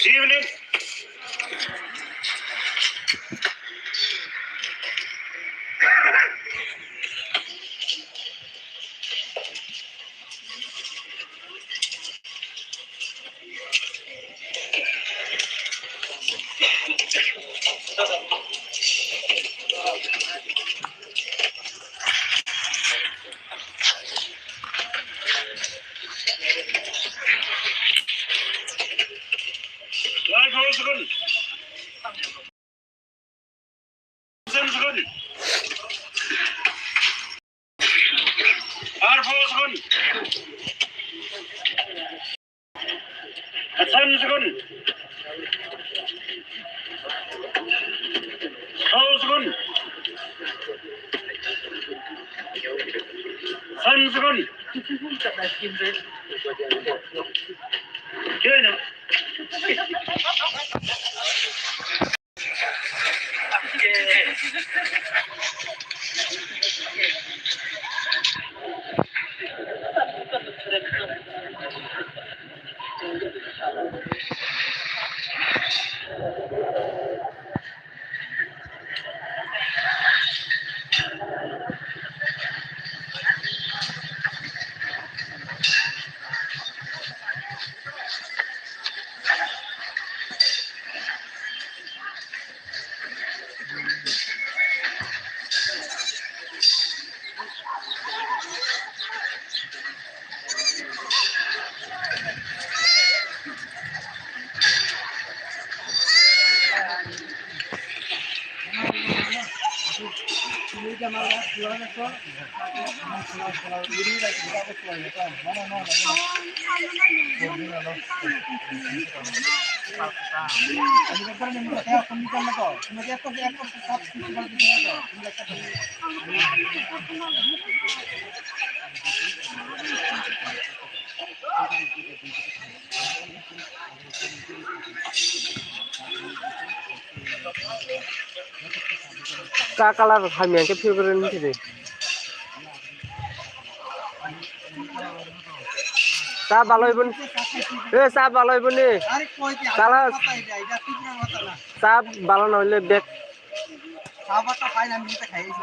Evening. Live hold second. 7 second. R4 second. 10 second. 12 second. 10 second. Kaya na. Ka color hamya ke favorite niti sa baloi bun sa baloi bun ni color sa balo নহলে back সাবাটা খাই না আমি খাইছি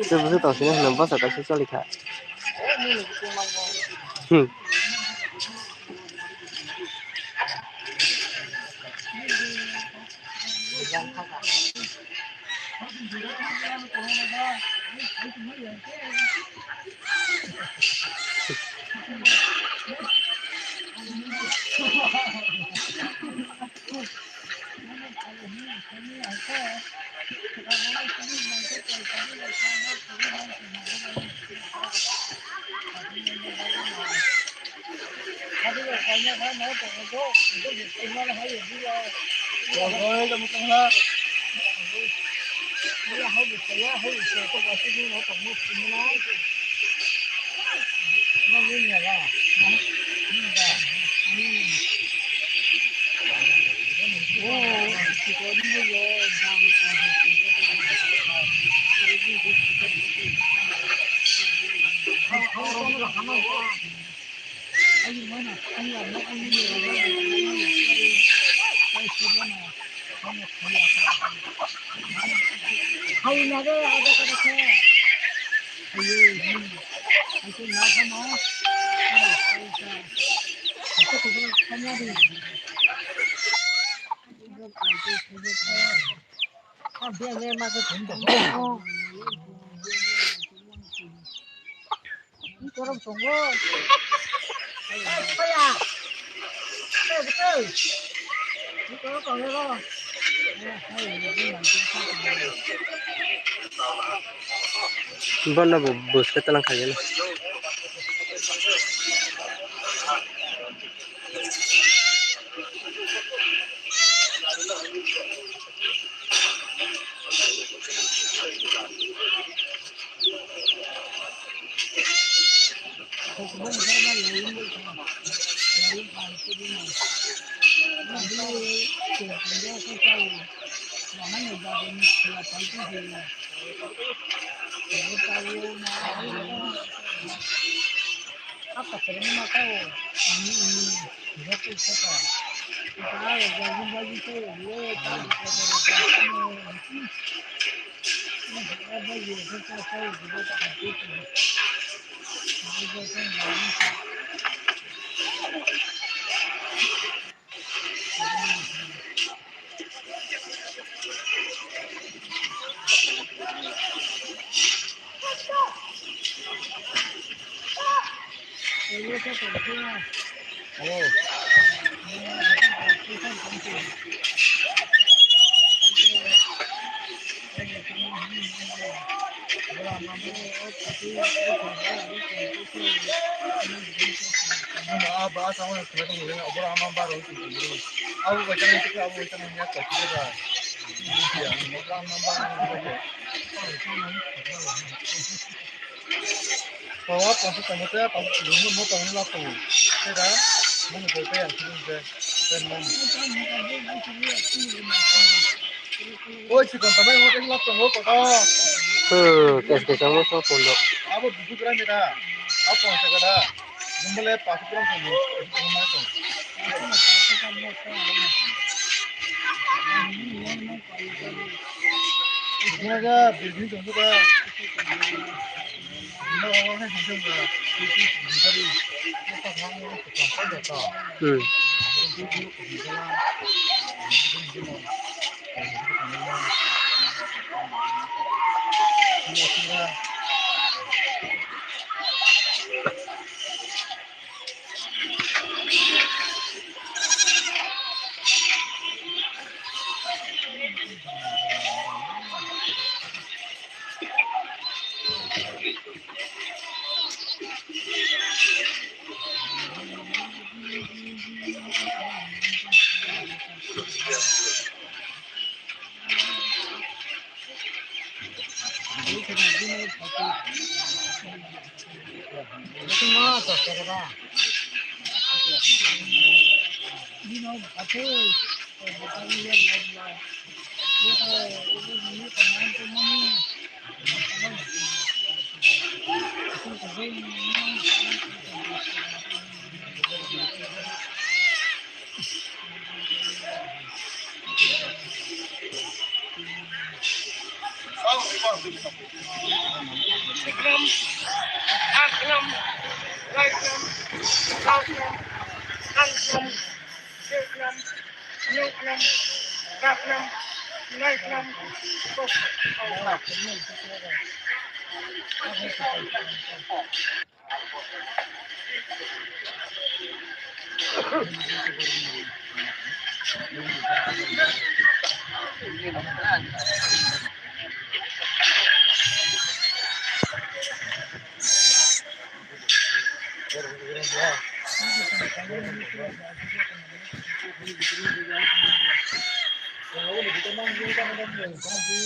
这不是导航能把啥东西这里看 rồi là một con ha bây giờ hơi bị sửa có bao nhiêu nó tổng một cái nó như này là chỉ có những cái hay là cái xe cái nào không nó cái cái cái nhà đi con bé nghe mà cái thùng đó cái rồng thùng đó phải à cái cái còn cái đó Bana bus ke talang kaya na. apa terima tahu ini itu apa kita bagi-bagi tu le tadi ada bagi kita tahu kita tak itu ini tu apa oh bahasa orang kelihatan orang orang amam baru itu aku baca itu aku baca ni aku kita ya orang amam baru bahwa pasti kamu tu apa dulu mau tahu lah tu kita mau betul yang kita dan mau oh si kau tahu mau tu lah tu mau tahu Kes sama sama pondok. apa duduk kerana kita apa yang kita Number pasukan kamu, rumah itu. Jaga, bisnis untuk apa? Ini orang yang macam apa? Jadi, kita kamu kita data. Semua tu kerana. Ini nak apa? Bukan dia lagi. Bukan ini pemain pemain. tenang juga,